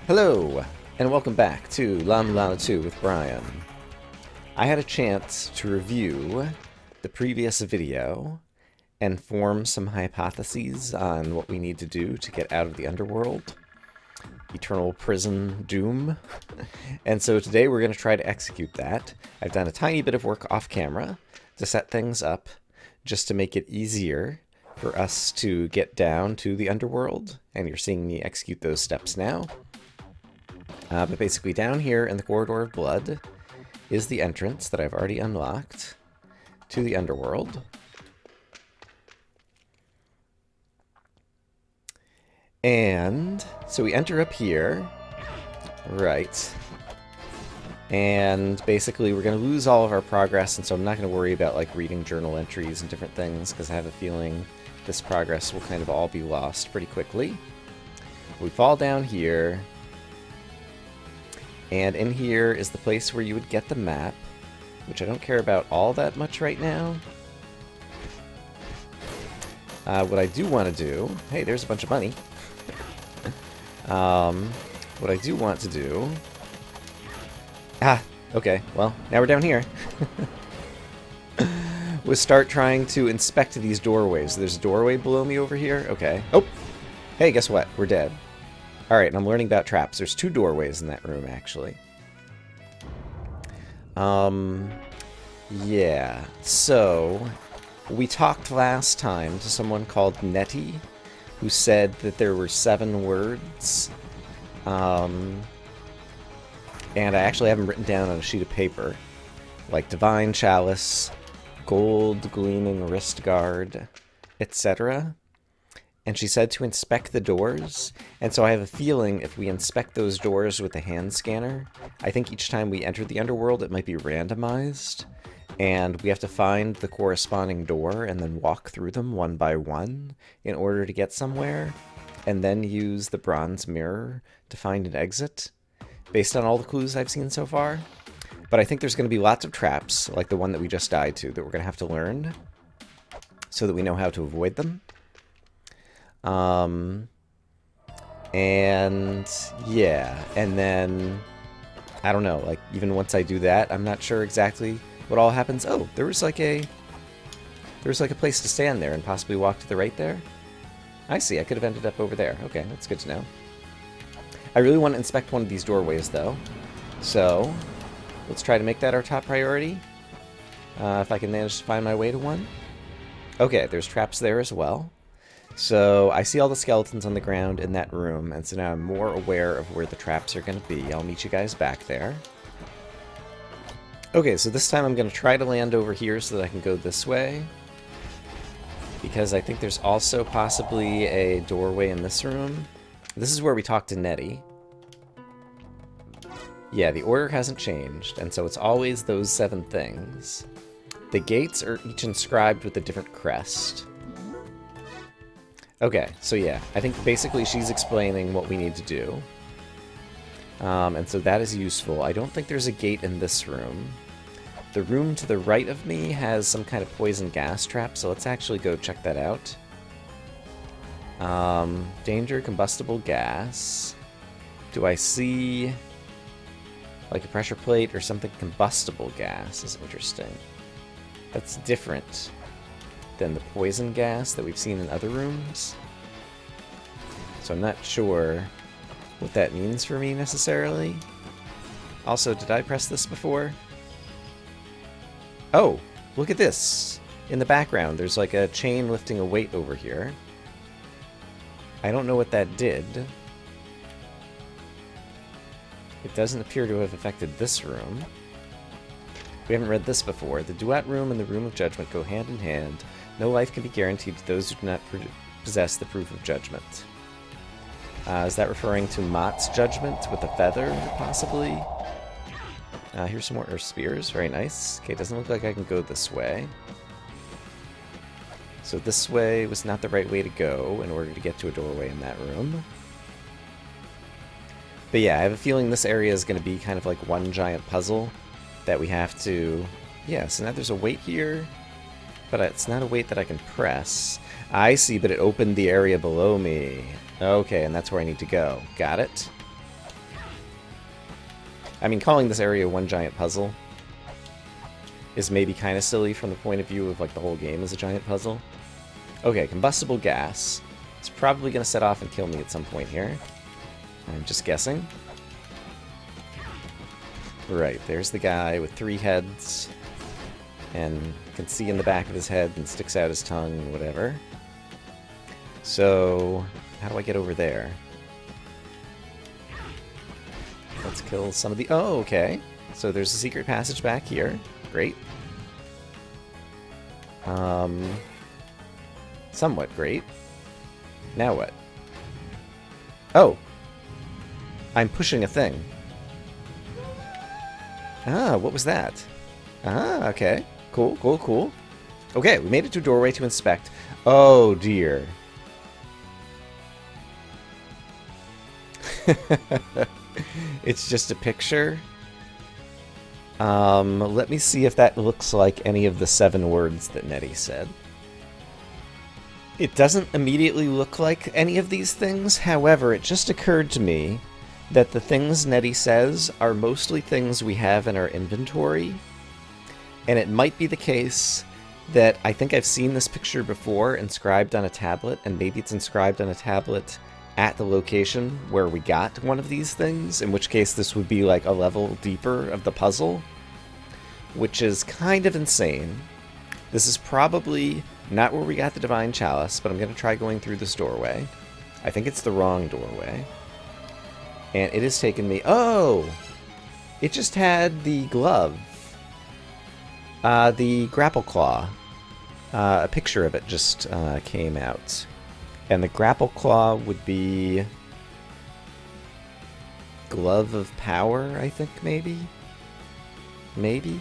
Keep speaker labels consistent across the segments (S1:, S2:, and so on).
S1: Hello, and welcome back to Mulana 2 with Brian. I had a chance to review the previous video and form some hypotheses on what we need to do to get out of the underworld. Eternal prison doom. And so today we're going to try to execute that. I've done a tiny bit of work off camera to set things up just to make it easier for us to get down to the underworld, and you're seeing me execute those steps now. But basically down here in the Corridor of Blood is the entrance that I've already unlocked to the underworld. And so we enter up here, right, and basically we're going to lose all of our progress, and so I'm not going to worry about like reading journal entries and different things, because I have a feeling this progress will kind of all be lost pretty quickly. We fall down here. And in here is the place where you would get the map, which I don't care about all that much right now. What I do want to do... Hey, there's a bunch of money. What I do want to do... Okay, well, now we're down here. Was start trying to inspect these doorways. There's a doorway below me over here. Okay. Oh! Hey, guess what? We're dead. Alright, and I'm learning about traps. There's 2 doorways in that room, actually. Yeah. So, we talked last time to someone called Nettie, who said that there were 7 words. And I actually have them written down on a sheet of paper. Like Divine Chalice, Gold Gleaming Wrist Guard, etc. And she said to inspect the doors, and so I have a feeling if we inspect those doors with a hand scanner, I think each time we enter the underworld it might be randomized, and we have to find the corresponding door and then walk through them one by one in order to get somewhere, and then use the bronze mirror to find an exit, based on all the clues I've seen so far. But I think there's going to be lots of traps, like the one that we just died to, that we're going to have to learn, so that we know how to avoid them. And yeah, and then I don't know, like even once I do that, I'm not sure exactly what all happens. Oh, there was like a place to stand there and possibly walk to the right there. I see, I could have ended up over there. Okay, that's good to know. I really want to inspect one of these doorways though, so let's try to make that our top priority. If I can manage to find my way to one. Okay, there's traps there as well. So I see all the skeletons on the ground in that room, and so now I'm more aware of where the traps are going to be. I'll meet you guys back there. Okay, so this time I'm going to try to land over here so that I can go this way, because I think there's also possibly a doorway in this room. This is where we talked to Nettie. Yeah, the order hasn't changed, and so it's always those 7 things. The gates are each inscribed with a different crest. Okay, so yeah, I think basically she's explaining what we need to do. And so that is useful. I don't think there's a gate in this room. The room to the right of me has some kind of poison gas trap, so let's actually go check that out. Danger, combustible gas. Do I see like a pressure plate or something? Combustible gas is interesting. That's different than the poison gas that we've seen in other rooms. So I'm not sure what that means for me necessarily. Also, did I press this before? Oh, look at this! In the background, there's like a chain lifting a weight over here. I don't know what that did. It doesn't appear to have affected this room. We haven't read this before. The Duet Room and the Room of Judgment go hand in hand. No life can be guaranteed to those who do not possess the proof of judgment. Is that referring to Mott's judgment with a feather, possibly? Here's some more Earth Spears. Very nice. Okay, doesn't look like I can go this way. So this way was not the right way to go in order to get to a doorway in that room. But yeah, I have a feeling this area is going to be kind of like one giant puzzle that we have to... Yeah, so now there's a weight here. But it's not a weight that I can press. I see, but it opened the area below me. Okay, and that's where I need to go. Got it. I mean, calling this area one giant puzzle is maybe kind of silly from the point of view of, like, the whole game is a giant puzzle. Okay, combustible gas. It's probably going to set off and kill me at some point here. I'm just guessing. Right, there's the guy with 3 heads. And you can see in the back of his head and sticks out his tongue and whatever. So, how do I get over there? Let's kill some of the... Oh, okay. So there's a secret passage back here. Great. Somewhat great. Now what? Oh! I'm pushing a thing. Ah, what was that? Ah, okay. Cool, cool, cool. Okay, we made it to a doorway to inspect. Oh, dear. It's just a picture. Let me see if that looks like any of the 7 words that Nettie said. It doesn't immediately look like any of these things. However, it just occurred to me that the things Nettie says are mostly things we have in our inventory. And it might be the case that I think I've seen this picture before inscribed on a tablet, and maybe it's inscribed on a tablet at the location where we got one of these things, in which case this would be like a level deeper of the puzzle, which is kind of insane. This is probably not where we got the Divine Chalice, but I'm going to try going through this doorway. I think it's the wrong doorway. And it has taken me... Oh! It just had the glove. The grapple claw. A picture of it just came out. And the grapple claw would be... Glove of Power, I think, maybe? Maybe?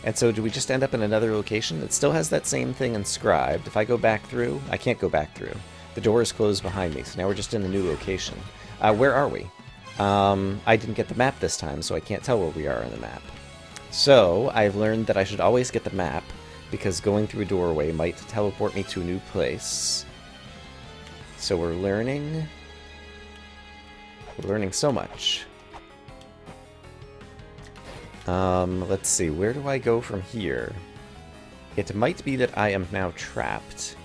S1: And so do we just end up in another location? It still has that same thing inscribed. If I go back through, I can't go back through. The door is closed behind me, so now we're just in a new location. Where are we? I didn't get the map this time, so I can't tell where we are on the map. So, I've learned that I should always get the map, because going through a doorway might teleport me to a new place. So we're learning so much. Let's see, where do I go from here? It might be that I am now trapped,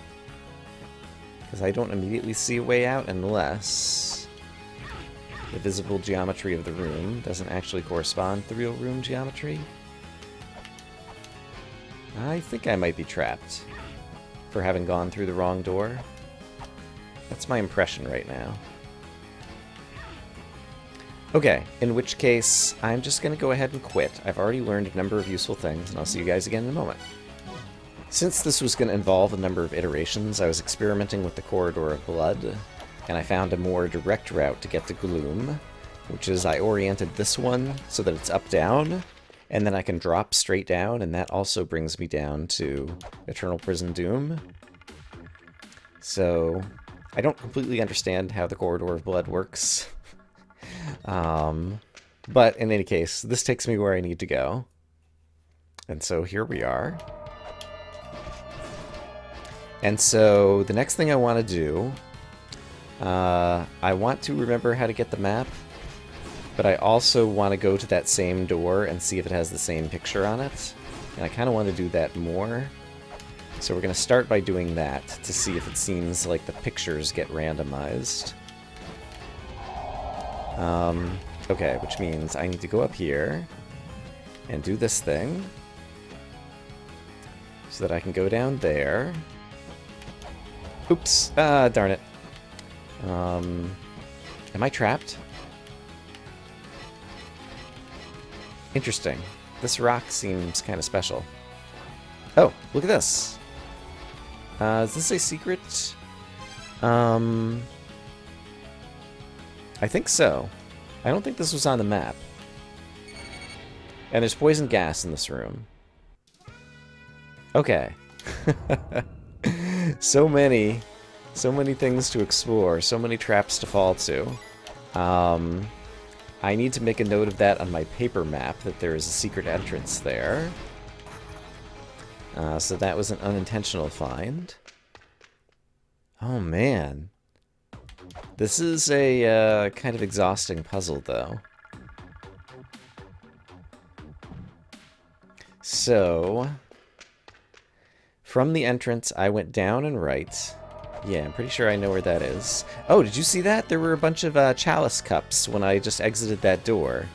S1: because I don't immediately see a way out unless the visible geometry of the room doesn't actually correspond to the real room geometry. I think I might be trapped for having gone through the wrong door. That's my impression right now. Okay, in which case, I'm just going to go ahead and quit. I've already learned a number of useful things, and I'll see you guys again in a moment. Since this was going to involve a number of iterations, I was experimenting with the Corridor of Blood, and I found a more direct route to get to Gloom, which is I oriented this one so that it's up-down, and then I can drop straight down, and that also brings me down to Eternal Prison Doom. So, I don't completely understand how the Corridor of Blood works. But in any case, this takes me where I need to go. And so here we are. And so the next thing I want to do, I want to remember how to get the map, but I also want to go to that same door and see if it has the same picture on it. And I kind of want to do that more. So we're going to start by doing that to see if it seems like the pictures get randomized. Okay, which means I need to go up here and do this thing so that I can go down there. Oops, darn it. Am I trapped? Interesting. This rock seems kind of special. Oh, look at this. Is this a secret? I think so. I don't think this was on the map. And there's poison gas in this room. Okay. So many things to explore, so many traps to fall to. I need to make a note of that on my paper map, that there is a secret entrance there. So that was an unintentional find. Oh man. This is a kind of exhausting puzzle, though. So, from the entrance, I went down and right. Yeah, I'm pretty sure I know where that is. Oh, did you see that? There were a bunch of chalice cups when I just exited that door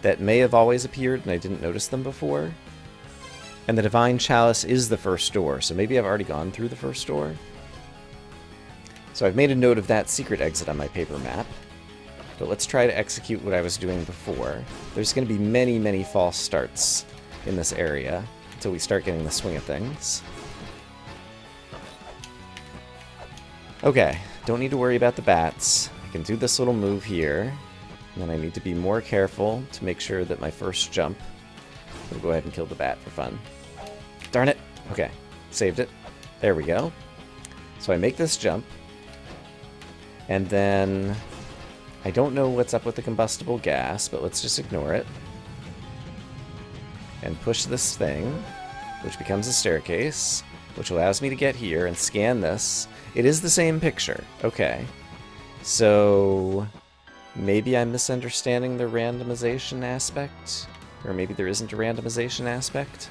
S1: that may have always appeared and I didn't notice them before. And the Divine Chalice is the first door, so maybe I've already gone through the first door. So I've made a note of that secret exit on my paper map. But let's try to execute what I was doing before. There's going to be many, many false starts in this area until we start getting the swing of things. Okay, don't need to worry about the bats. I can do this little move here. And then I need to be more careful to make sure that my first jump... We'll go ahead and kill the bat for fun. Darn it! Okay, saved it. There we go. So I make this jump. And then... I don't know what's up with the combustible gas, but let's just ignore it. And push this thing, which becomes a staircase, which allows me to get here and scan this. It is the same picture. Okay. So... maybe I'm misunderstanding the randomization aspect? Or maybe there isn't a randomization aspect?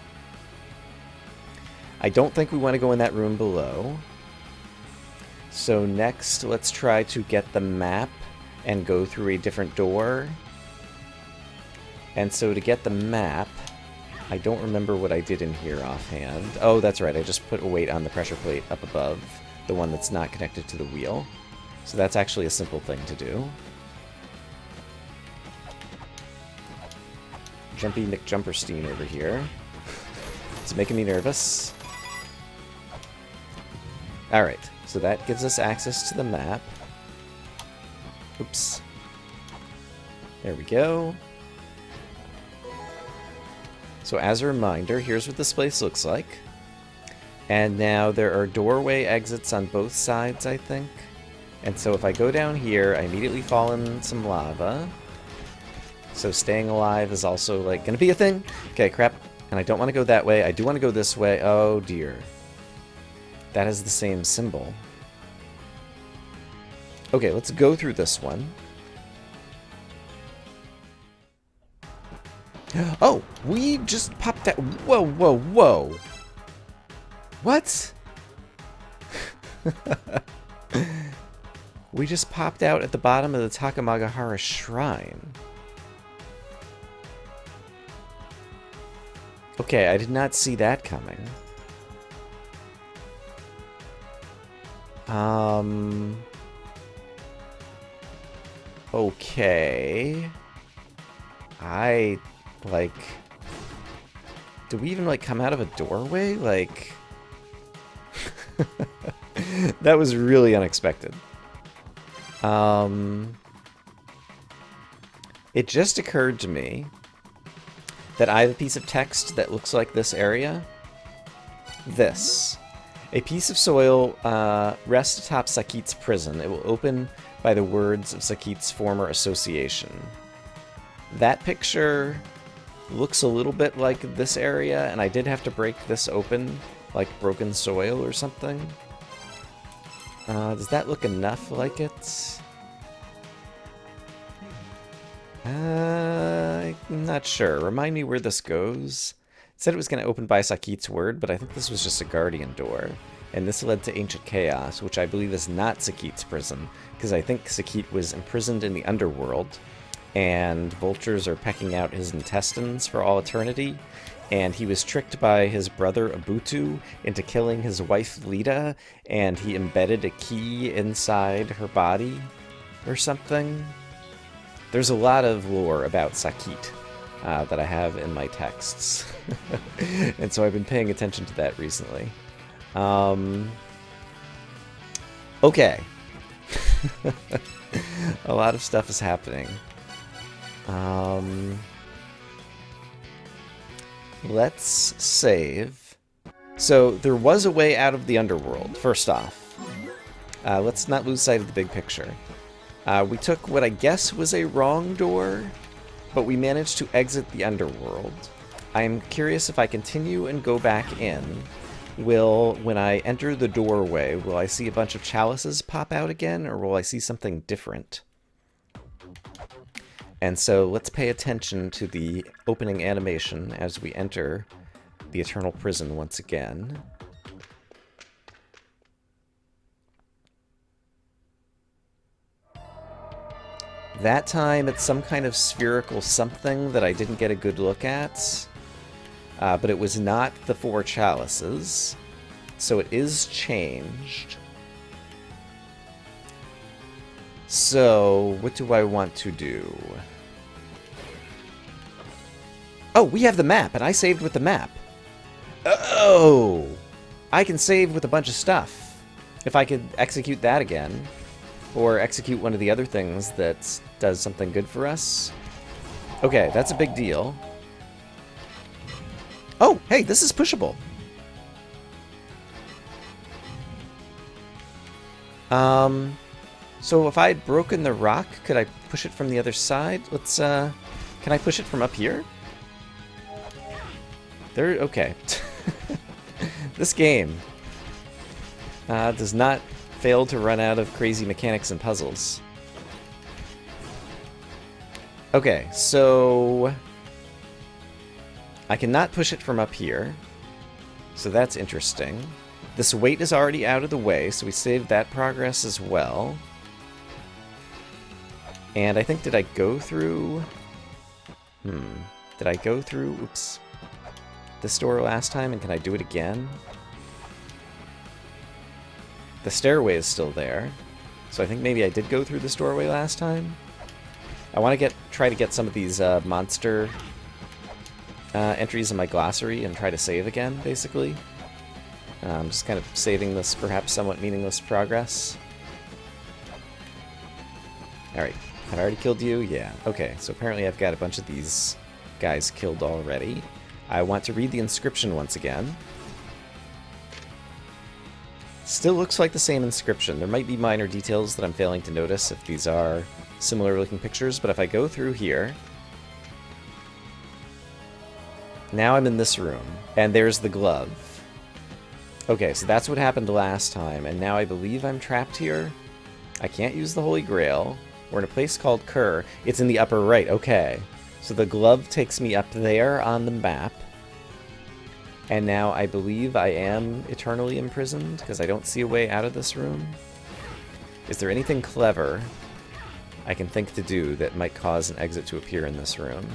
S1: I don't think we want to go in that room below. So next, let's try to get the map and go through a different door. And so to get the map, I don't remember what I did in here offhand. Oh, that's right, I just put a weight on the pressure plate up above, the one that's not connected to the wheel. So that's actually a simple thing to do. Jumpy McJumperstein over here. It's making me nervous. Alright, so that gives us access to the map. Oops. There we go. So as a reminder, here's what this place looks like. And now there are doorway exits on both sides, I think. And so if I go down here, I immediately fall in some lava. So staying alive is also, like, gonna be a thing. Okay, crap. And I don't want to go that way. I do want to go this way. Oh, dear. That is the same symbol. Okay, let's go through this one. Oh, we just popped out. Whoa, whoa, whoa. What? We just popped out at the bottom of the Takamagahara Shrine. Okay, I did not see that coming. Okay. Do we even, like, come out of a doorway? Like... that was really unexpected. It just occurred to me that I have a piece of text that looks like this area. This. A piece of soil rests atop Sakit's prison. It will open by the words of Sakit's former association. That picture looks a little bit like this area, and I did have to break this open, like broken soil or something. Does that look enough like it? I'm not sure. Remind me where this goes. It said it was going to open by Sakit's word, but I think this was just a guardian door. And this led to Ancient Chaos, which I believe is not Sakit's prison, because I think Sakit was imprisoned in the underworld, and vultures are pecking out his intestines for all eternity, and he was tricked by his brother Abutu into killing his wife Lita, and he embedded a key inside her body or something. There's a lot of lore about Sakit that I have in my texts, and so I've been paying attention to that recently. Okay. A lot of stuff is happening. Let's save. So there was a way out of the underworld, first off. Let's not lose sight of the big picture. We took what I guess was a wrong door, but we managed to exit the underworld. I am curious if I continue and go back in, when I enter the doorway, will I see a bunch of chalices pop out again, or will I see something different? And so let's pay attention to the opening animation as we enter the Eternal Prison once again. That time, it's some kind of spherical something that I didn't get a good look at. But it was not the 4 chalices. So it is changed. So, what do I want to do? Oh, we have the map, and I saved with the map. Oh! I can save with a bunch of stuff. If I could execute that again. Or execute one of the other things that does something good for us. Okay, that's a big deal. Oh, hey, this is pushable. So if I had broken the rock, could I push it from the other side? Let's, can I push it from up here? There, okay. This game does not fail to run out of crazy mechanics and puzzles. Okay, so I cannot push it from up here, so that's interesting. This weight is already out of the way, so we saved that progress as well. And I think, did I go through... Did I go through, oops, this door last time, and can I do it again? The stairway is still there, so I think maybe I did go through this doorway last time. I want to try to get some of these monster entries in my glossary and try to save again, basically. Just kind of saving this perhaps somewhat meaningless progress. Alright, have I already killed you? Yeah, okay, so apparently I've got a bunch of these guys killed already. I want to read the inscription once again. Still looks like the same inscription. There might be minor details that I'm failing to notice if these are similar looking pictures, but if I go through here... Now I'm in this room, and there's the glove. Okay, so that's what happened last time, and now I believe I'm trapped here. I can't use the Holy Grail. We're in a place called Kerr. It's in the upper right, okay. So the glove takes me up there on the map. And now I believe I am eternally imprisoned, because I don't see a way out of this room. Is there anything clever I can think to do that might cause an exit to appear in this room?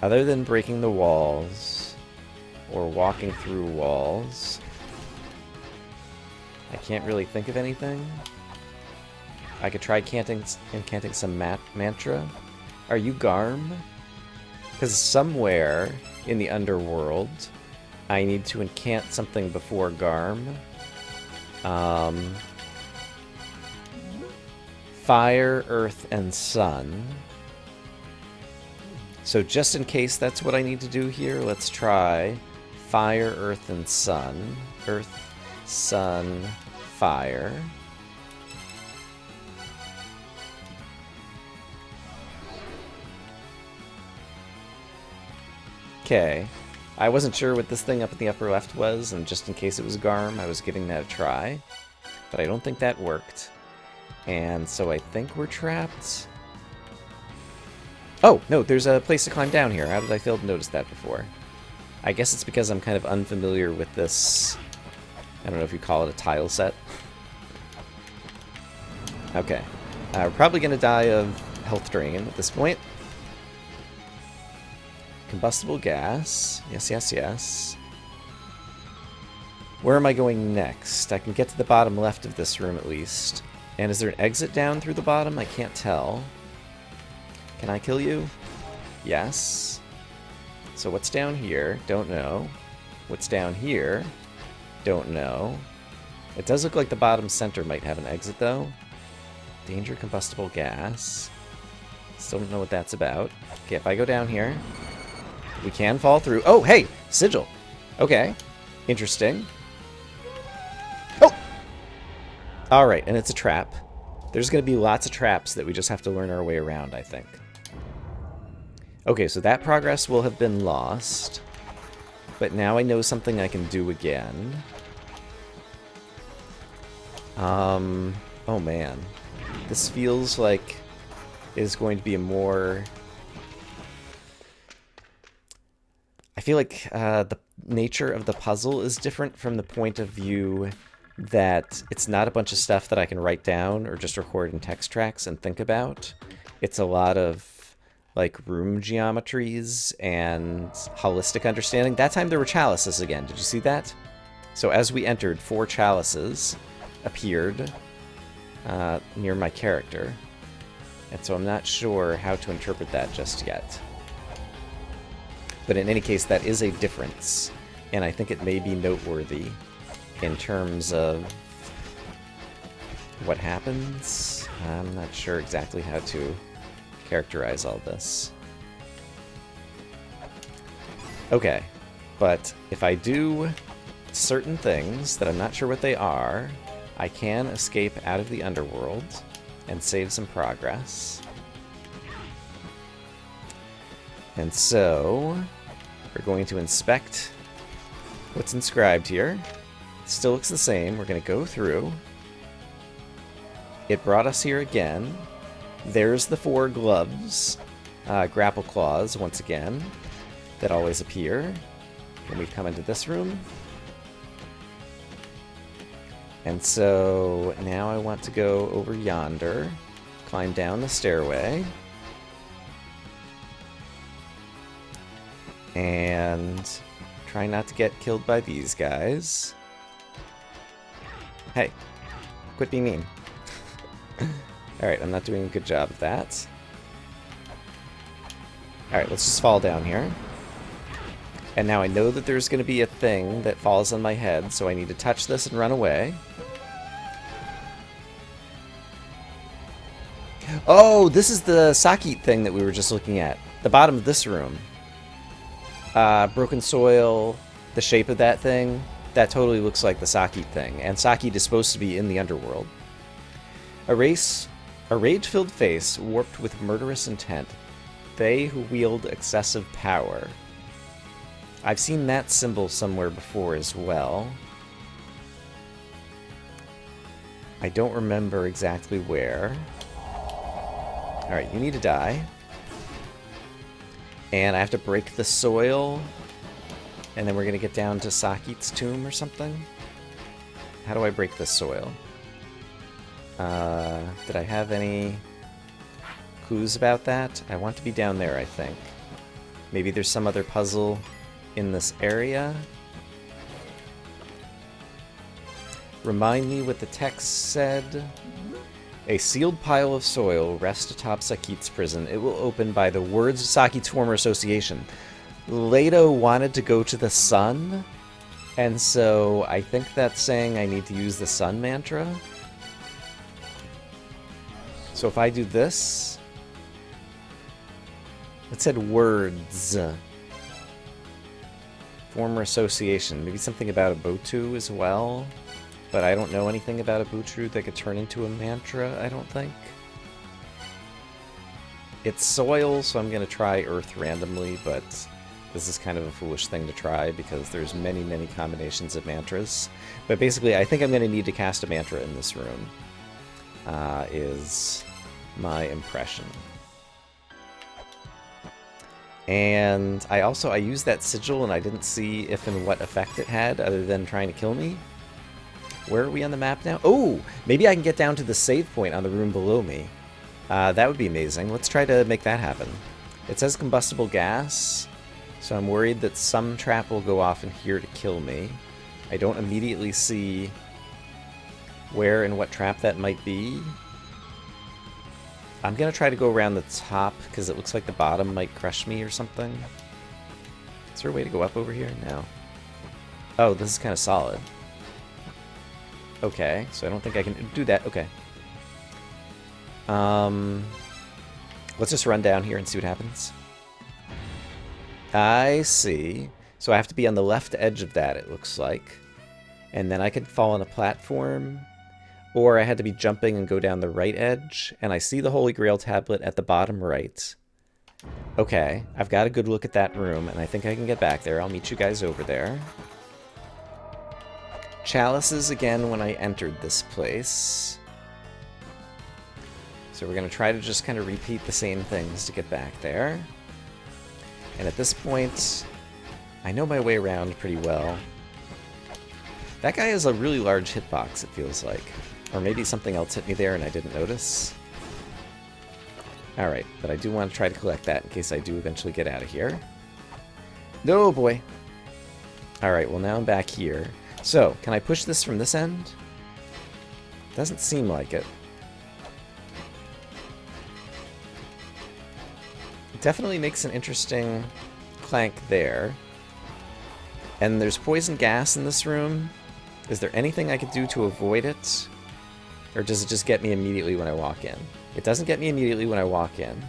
S1: Other than breaking the walls, or walking through walls, I can't really think of anything. I could try incanting some mantra. Are you Garm? Because somewhere in the underworld, I need to incant something before Garm. Fire, Earth, and Sun. So just in case that's what I need to do here, let's try Fire, Earth, and Sun. Earth, Sun, Fire. Okay. I wasn't sure what this thing up in the upper left was, and just in case it was Garm, I was giving that a try. But I don't think that worked. And so I think we're trapped. Oh, no, there's a place to climb down here. How did I fail to notice that before? I guess it's because I'm kind of unfamiliar with this... I don't know if you call it a tile set. Okay. We're probably going to die of health drain at this point. Combustible gas. Yes, yes, yes. Where am I going next? I can get to the bottom left of this room at least. And is there an exit down through the bottom? I can't tell. Can I kill you? Yes. So what's down here? Don't know. What's down here? Don't know. It does look like the bottom center might have an exit though. Danger combustible gas. Still don't know what that's about. Okay, if I go down here, we can fall through. Oh, hey! Sigil! Okay. Interesting. Oh! Alright, and it's a trap. There's going to be lots of traps that we just have to learn our way around, I think. Okay, so that progress will have been lost. But now I know something I can do again. Oh man. This feels like it is going to be a more... I feel like nature of the puzzle is different from the point of view that it's not a bunch of stuff that I can write down or just record in text tracks and think about. It's a lot of like room geometries and holistic understanding. That time there were chalices again. Did you see that? So as we entered, 4 chalices appeared near my character. And so I'm not sure how to interpret that just yet. But in any case, that is a difference. And I think it may be noteworthy in terms of what happens. I'm not sure exactly how to characterize all this. Okay, but if I do certain things that I'm not sure what they are, I can escape out of the underworld and save some progress. And so we're going to inspect what's inscribed here. Still looks the same. We're going to go through. It brought us here again. There's the 4 gloves, grapple claws once again, that always appear when we come into this room. And so now I want to go over yonder, climb down the stairway, and try not to get killed by these guys. Hey, quit being mean. Alright, I'm not doing a good job of that. Alright, let's just fall down here. And now I know that there's going to be a thing that falls on my head, so I need to touch this and run away. Oh, this is the Sakit thing that we were just looking at. The bottom of this room. Broken soil, the shape of that thing, that totally looks like the Sakit thing. And Sakit is supposed to be in the underworld. A rage-filled face warped with murderous intent. They who wield excessive power. I've seen that symbol somewhere before as well. I don't remember exactly where. Alright, you need to die. And I have to break the soil. And then we're going to get down to Sakit's tomb or something. How do I break this soil? Did I have any clues about that? I want to be down there, I think. Maybe there's some other puzzle in this area. Remind me what the text said. A sealed pile of soil rests atop Sakit's prison. It will open by the words of Sakit's former association. Leto wanted to go to the sun, and so I think that's saying I need to use the sun mantra. So if I do this, it said words. Former association. Maybe something about a Botu as well. But I don't know anything about a Botu that could turn into a mantra, I don't think. It's soil, so I'm going to try earth randomly, but this is kind of a foolish thing to try because there's many, many combinations of mantras. But basically, I think I'm going to need to cast a mantra in this room, is my impression. And I used that sigil and I didn't see if and what effect it had other than trying to kill me. Where are we on the map now? Oh, maybe I can get down to the save point on the room below me. That would be amazing. Let's try to make that happen. It says combustible gas, so I'm worried that some trap will go off in here to kill me. I don't immediately see where and what trap that might be. I'm going to try to go around the top because it looks like the bottom might crush me or something. Is there a way to go up over here? No. Oh, this is kind of solid. Okay, so I don't think I can do that. Okay. Let's just run down here and see what happens. I see. So I have to be on the left edge of that, it looks like. And then I could fall on a platform. Or I had to be jumping and go down the right edge. And I see the Holy Grail tablet at the bottom right. Okay, I've got a good look at that room, and I think I can get back there. I'll meet you guys over there. Chalices again when I entered this place. So we're going to try to just kind of repeat the same things to get back there. And at this point, I know my way around pretty well. That guy has a really large hitbox, it feels like. Or maybe something else hit me there and I didn't notice. Alright, but I do want to try to collect that in case I do eventually get out of here. No, boy! Alright, well now I'm back here. So, can I push this from this end? Doesn't seem like it. It definitely makes an interesting clank there. And there's poison gas in this room. Is there anything I could do to avoid it? Or does it just get me immediately when I walk in? It doesn't get me immediately when I walk in.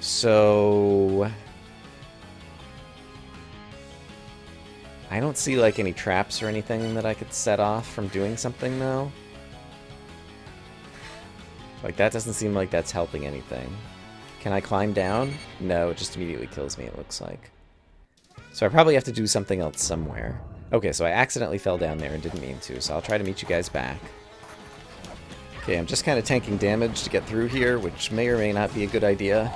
S1: So... I don't see like any traps or anything that I could set off from doing something though. Like that doesn't seem like that's helping anything. Can I climb down? No, it just immediately kills me, it looks like. So I probably have to do something else somewhere. Okay, so I accidentally fell down there and didn't mean to, so I'll try to meet you guys back. Okay, I'm just kind of tanking damage to get through here, which may or may not be a good idea.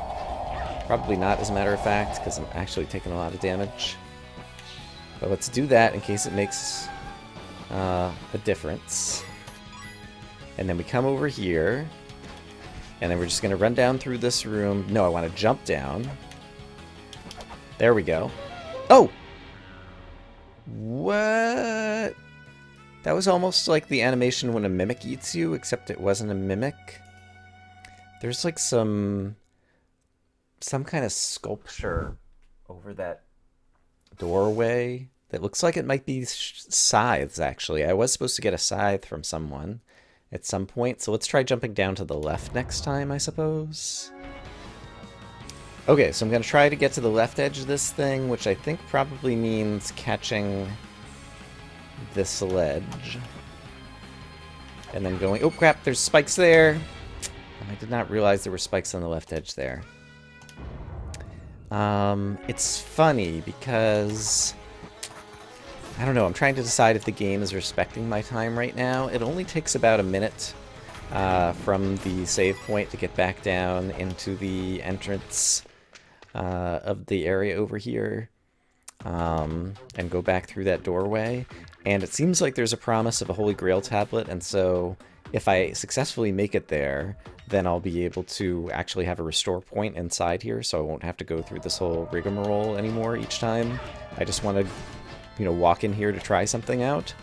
S1: Probably not, as a matter of fact, because I'm actually taking a lot of damage. But let's do that in case it makes a difference. And then we come over here, and then we're just going to run down through this room. No, I want to jump down. There we go. Oh! What? That was almost like the animation when a mimic eats you, except it wasn't a mimic. There's like some kind of sculpture over that doorway that looks like it might be scythes, actually. I was supposed to get a scythe from someone at some point, so let's try jumping down to the left next time, I suppose. Okay, so I'm going to try to get to the left edge of this thing, which I think probably means catching this ledge. And then going... Oh, crap, there's spikes there! I did not realize there were spikes on the left edge there. It's funny because... I don't know, I'm trying to decide if the game is respecting my time right now. It only takes about a minute from the save point to get back down into the entrance of the area over here and go back through that doorway. And it seems like there's a promise of a Holy Grail tablet, and so if I successfully make it there, then I'll be able to actually have a restore point inside here, so I won't have to go through this whole rigmarole anymore each time. I just want to, you know, walk in here to try something out.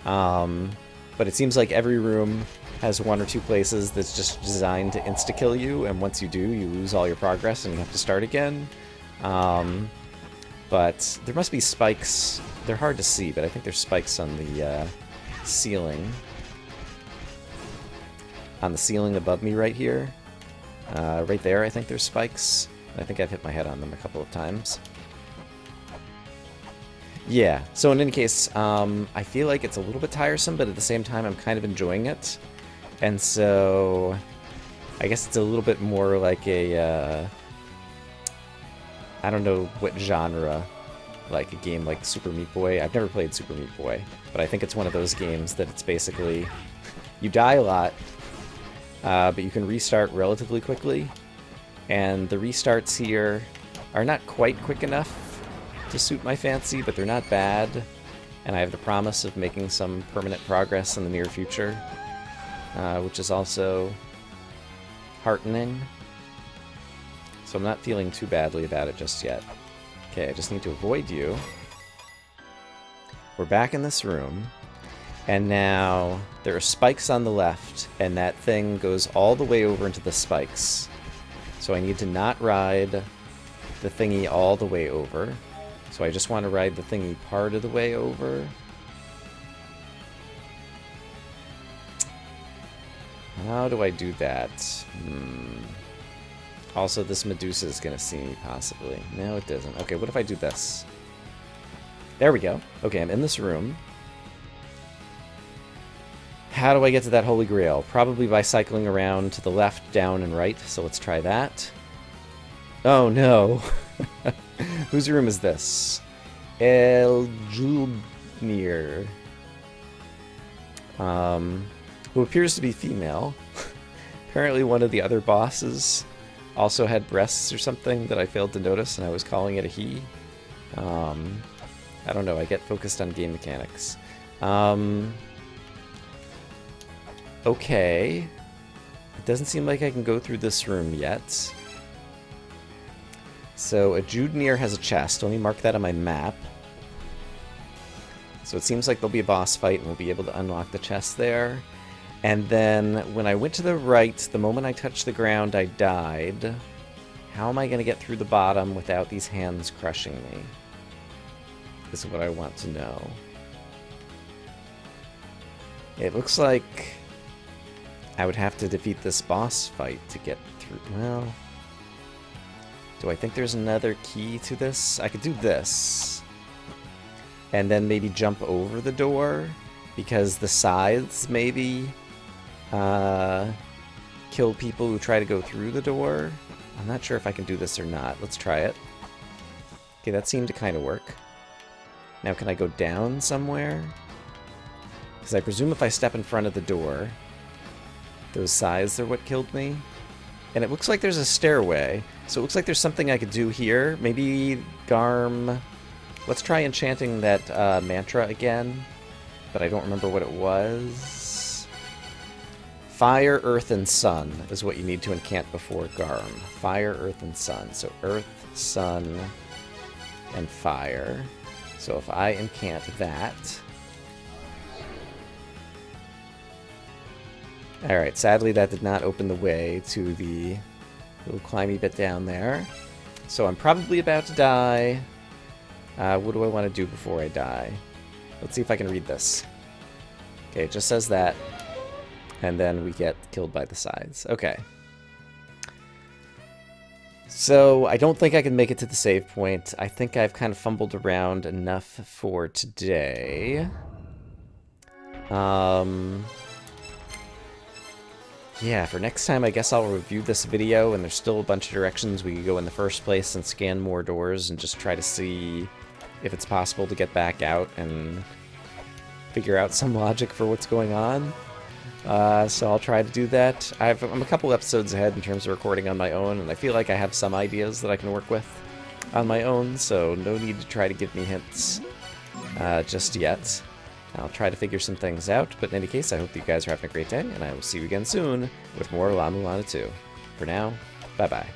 S1: But it seems like every room has one or two places that's just designed to insta-kill you, and once you do, you lose all your progress and you have to start again. But there must be spikes. They're hard to see, but I think there's spikes on the ceiling. On the ceiling above me right here. Right there, I think there's spikes. I think I've hit my head on them a couple of times. Yeah, so in any case, I feel like it's a little bit tiresome, but at the same time, I'm kind of enjoying it. And so, I guess it's a little bit more like a, I don't know what genre, like a game like Super Meat Boy. I've never played Super Meat Boy, but I think it's one of those games that it's basically, you die a lot, but you can restart relatively quickly. And the restarts here are not quite quick enough to suit my fancy, but they're not bad. And I have the promise of making some permanent progress in the near future, which is also heartening. So I'm not feeling too badly about it just yet. Okay, I just need to avoid you. We're back in this room. And now there are spikes on the left, and that thing goes all the way over into the spikes. So I need to not ride the thingy all the way over. So I just want to ride the thingy part of the way over. How do I do that? Also, this Medusa is going to see me, possibly. No, it doesn't. Okay, what if I do this? There we go. Okay, I'm in this room. How do I get to that Holy Grail? Probably by cycling around to the left, down, and right. So let's try that. Oh, no. Whose room is this? El Julnir. Who appears to be female. Apparently one of the other bosses also had breasts or something that I failed to notice, and I was calling it a he. I don't know, I get focused on game mechanics. Okay. It doesn't seem like I can go through this room yet. So a Judnir has a chest. Let me mark that on my map. So it seems like there'll be a boss fight and we'll be able to unlock the chest there. And then when I went to the right, the moment I touched the ground, I died. How am I going to get through the bottom without these hands crushing me? Is what I want to know. It looks like I would have to defeat this boss fight to get through. Well, do I think there's another key to this? I could do this. And then maybe jump over the door, because the scythes maybe kill people who try to go through the door. I'm not sure if I can do this or not. Let's try it. Okay, that seemed to kind of work. Now can I go down somewhere? Because I presume if I step in front of the door, those scythes are what killed me. And it looks like there's a stairway, so it looks like there's something I could do here. Maybe Garm... Let's try enchanting that mantra again, but I don't remember what it was. Fire, Earth, and Sun is what you need to enchant before Garm. Fire, Earth, and Sun. So Earth, Sun, and Fire. So if I enchant that... Alright, sadly that did not open the way to the little climby bit down there. So I'm probably about to die. What do I want to do before I die? Let's see if I can read this. Okay, it just says that. And then we get killed by the scythes. Okay. So I don't think I can make it to the save point. I think I've kind of fumbled around enough for today. Yeah, for next time, I guess I'll review this video, and there's still a bunch of directions we could go in the first place and scan more doors and just try to see if it's possible to get back out and figure out some logic for what's going on. So I'll try to do that. I'm a couple episodes ahead in terms of recording on my own, and I feel like I have some ideas that I can work with on my own, so no need to try to give me hints just yet. I'll try to figure some things out, but in any case, I hope you guys are having a great day, and I will see you again soon with more Mulana 2. For now, bye-bye.